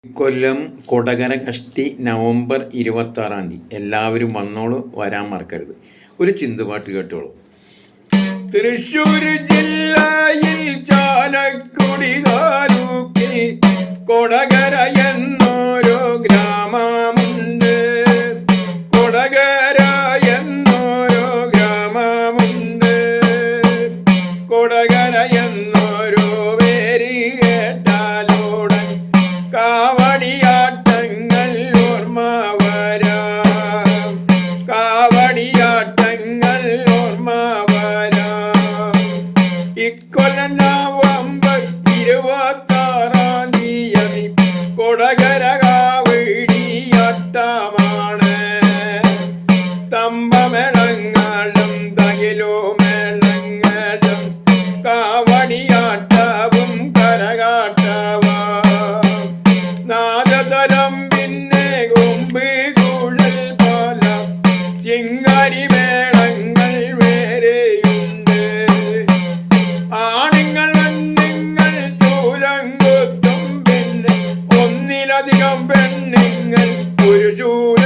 ഇക്കൊല്ലം കൊടകര കഷ്ടി നവംബർ 26 എല്ലാവരും വന്നോളൂ, വരാൻ മറക്കരുത്. ഒരു ചിന്തുപാട്ട് കേട്ടോളൂ. തൃശ്ശൂർ ജില്ലയിൽ ചാലക്കുടി താലൂക്കിൽ കൊടകര എന്നോരോ ഗ്രാമമുണ്ട്. കൊടകര എന്നോരോ ഗ്രാമമുണ്ട്. കൊടകര എന്നോരോ പേര് കേട്ടാലോടൻ കാവടിയാട്ടങ്ങൾ ഓർമ്മ വരാം. കാവടിയാട്ടങ്ങൾ ഓർമ്മ വരാം. ഇക്കൊല്ലം നവംബർ 26 കൊടകര കാവടിയാട്ടമാണ്. തമ്പമേളങ്ങളും തകിലോ മേളങ്ങളും കാവടിയാട്ടവും കരകാട്ടവും നാദതരം പിന്നെ കൊമ്പ് കുഴൽ പോല ചിങ്കാരി മേളങ്ങൾ വേറെയുണ്ട്. ആണുങ്ങൾ പെണ്ണുങ്ങൾ ചൂലം കുത്തും, പിന്നെ ഒന്നിലധികം പെണ്ണുങ്ങൾ ഒരു ചൂല